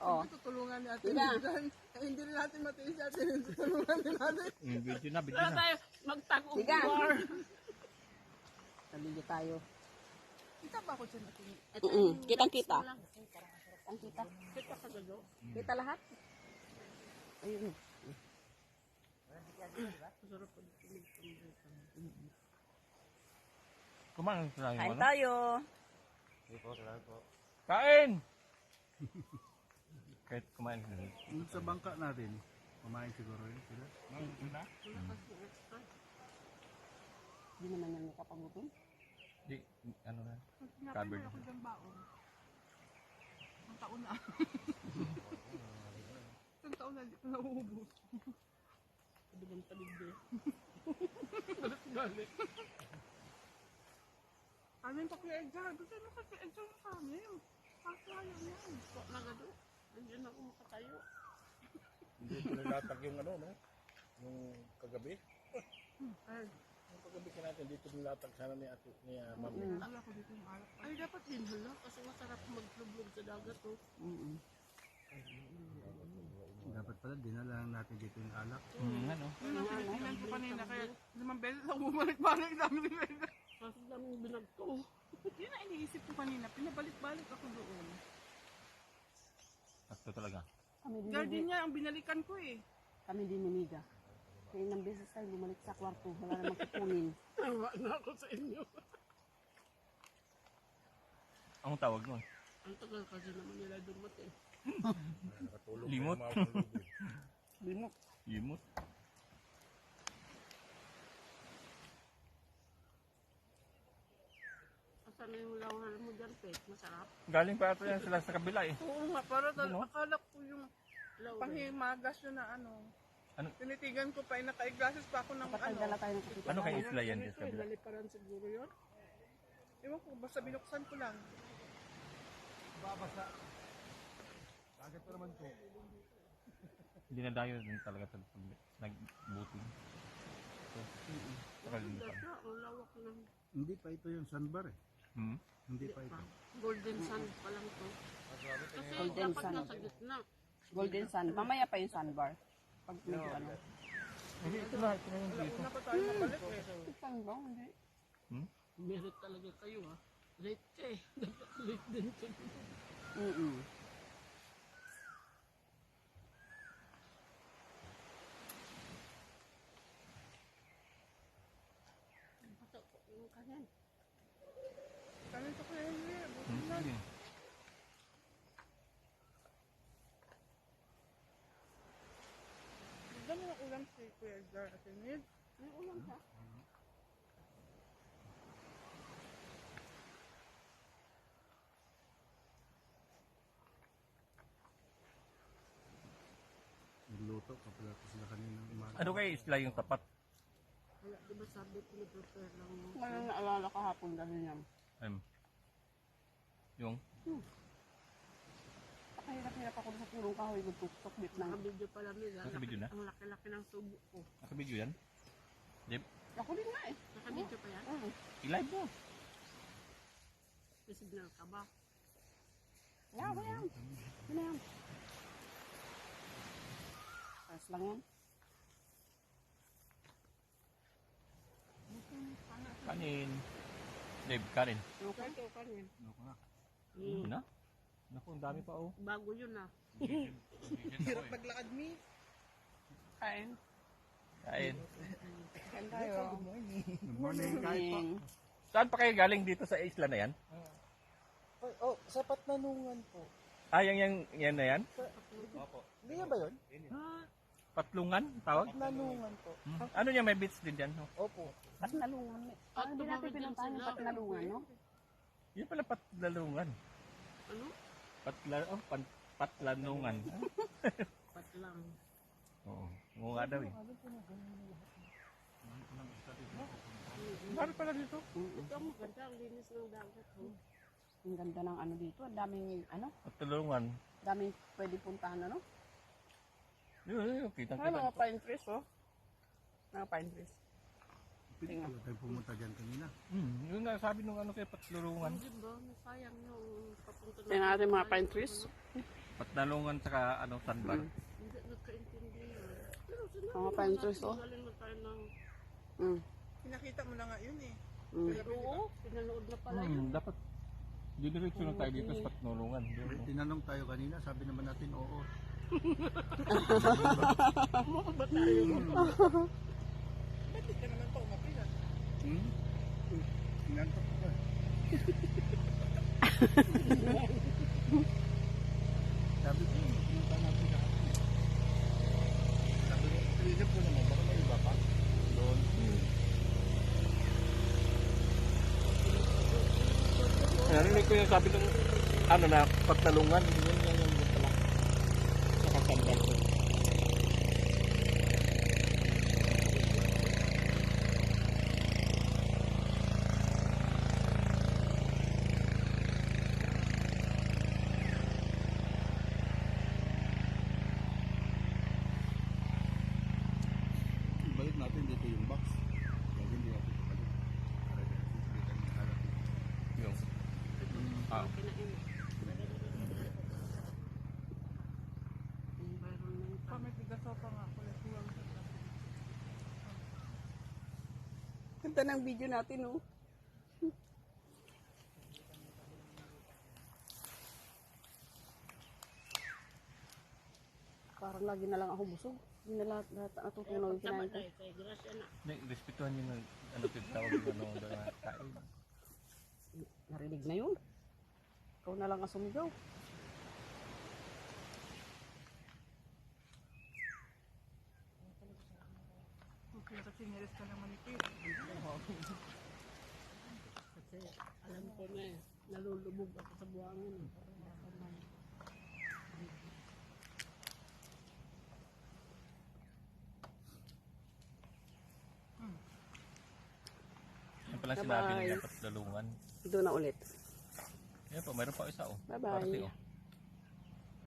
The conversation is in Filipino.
Oh. Tutulungan ni Ate Midan. Hindi rin natin matiis natin. Tutulungan din natin. Video na, video Wala na. tayo magtago Tiga. war. Nalili tayo. Kita ba ako dyan, Ate Midan? Kitang-kita. Lang. Ang kita. Kita ka gado. Kita lahat. Ayun. Masarap pa dito. Kumain tayo. Kain Ano? tayo. Kain! Kahit kumain ka rin. Yung sa bangka natin, kumain siguro yun sila. Hindi naman yan nakapagutom. Di, ano na. Covered. Covered. Ako dyan baon. Ang taon na. Isang taon na, di ko nauubos. Pwede bang paligde? Galit. Amin pa Kuya Edgar. Gusto mo kasi Edgar mo sa amin. Pasayang yan. Wala na gado. Andiyan ako makatayo. Hindi nilatag yung ano, no? Yung kagabi. Ay, Yung kagabi ka natin, dito nilatag sana ni ate, ni mami. wala ko dito yung alak. Ay, dapat din hala. Kasi masarap maglublog sa dagat oh. Dapat pala, dinala natin dito yung alak. Ano? Yun ang pinipilan ko kanina. Kaya 5 beses ako bumalik-balik sa amin ni Edgar. Kasi daming binag ko. Yun ang iniisip ko kanina. Pinabalik-balik ako doon. Sakto talaga. Kami din, Gardenia ang binalikan ko eh. kami din ni Miga. Kaya ilang beses tayo bumalik sa kwarto. Wala namang kukunin. Tawa na ako sa inyo. Ang tawag nun? Ang tagal kasi naman nila dumating. Nakatulog Limot. na yung mga ulog eh. Limok. Limot. Asan na yung lawal mo dyan, Pet? Masarap. Galing pa ito yan sila sa kabila eh. Oo nga, para Ano? akala ko yung Lawal. panghimagas yun na ano. Ano? Tinitigan ko pa, naka-glasses pa ako ng Dapat ano. nagdala tayo ng kapitbahay. Ano kay isla yan dyan Ito, sa kabila? naliparan siguro yun. Ewan ko, basta binuksan ko lang. Babasa. Dagat pa naman to. Hindi na dayo din talaga sa nag-booting. So, nakalimutan. Dasa, ang lawak ng Hindi pa ito yung sandbar eh. Hmm? Hindi pa ito. golden sand pa lang to. Kasi Golden dapat sand. nasa gitna. Golden sand. Mamaya pa yung sandbar. Pag medyo ano. Hindi, ito na. Ito na yung dito. Una pa tayo mabalik eh. Saan ba? Hindi. Hmm? Merit talaga kayo ha. Late ka eh. Dapat late din kayo. Pato po yung kanin. Kami sa Kuya Henry, buti Hmm? na. Sige. Bigyan mo ng ulam si Kuya Edgar at Enid. May ulam ka? Nagluto pa pala ito sila kanina umaga. Ano kay isla yung tapat? Wala, di ba sabi piniprepare lang mo? Ngayon naalala kahapon dahil yan. Yung? Pakahirap-hirap ako sa pulong kahoy. Nagtutok bit ng... Nakabidyo pala nila. Nasa video na? Ang laki-laki ng subo ko. Naka-video yan? Jep, Ako din nga eh. Nakabidyo pa yan? i-live mo. May signal ka ba? Yan, yan. Yan yan. Paras lang yan. Kanin. Dave, kanin. Okay, ito kanin. Yun na? Naku, ang dami pa oh. Bago yun ah. Hirap maglakad, Mi. Kain. Kain. Kain tayo. Good morning, kahit pa. Saan pa kayo galing dito sa isla na yan? Oh, sa Patnanungan po. Ah, yan na yan? Hindi ba yun? Patlungan, tawag? Patnanungan po. Ano niya, may beach din dyan? No? Opo. Patnalungan. Ano din natin pinuntahan yung patnalungan, no? Yun pala patlalungan. Ano? Patlanungan. Patlang. Oo, oo nga daw eh. Marami pala dito. Ito ang maganda, ang linis ng dagat. Oh. Ang ganda ng ano dito. Ang daming, ano? Patlalungan. Daming pwede puntahan, ano? Yun, kita Ay, mga kita. pine trees, oh. Mga pine trees. Pwede pala tayo pumunta dyan kanina. Yun nga sabi nung ano kay patlalungan. Hindi ba? Masayang yung papunta na. Tingnan natin mga pine trees. Patnalungan tsaka ano, sandbar. Hindi nagkaintindi yun. Pero sinabi Mga naman painters, natin, oh. galing na tayo ng... Mm. Pinakita mo na nga yun eh. Pero oo, pinanood na pala yun. Dapat diniretso na tayo dito sa patnulungan. Doon, no? Tinanong tayo kanina, sabi naman natin oo. Mukha ba tayo? Ba't di ka naman pa umapilan? Inantok ko ba? Sabi ko, pinunta natin sa atin. Sabi ko, inisip ko naman, baka may iba pa. Doon. Narinig ko yung sabi ng ano na, patnalungan. Yan yung pala. Saka sandbar ko. Balik natin dito yung box. Kaya hindi natin balik. Para hindi tayo makaharap. Yung, ah, Pa may pigaso pa nga. Kulit huwag sa Ganda ng video natin, oh. Parang lagi na lang ako busog. Hindi na lahat natutunaw yung Tama kinain ko. tayo kay Gracia na. hindi, respetuhan nyo ng ano, tawag yung ano, na kain. Narinig na yun. Ikaw na lang ang sumigaw. Okay, kasi niris ka ng manipis. Kasi alam ko na eh, nalulubog ako sa buhangin. Eh. Yan pala Bye-bye. sinabi niya patnalungan. Doon na ulit. Yan po, mayroon pa isa oh. Bye-bye. Parte, oh.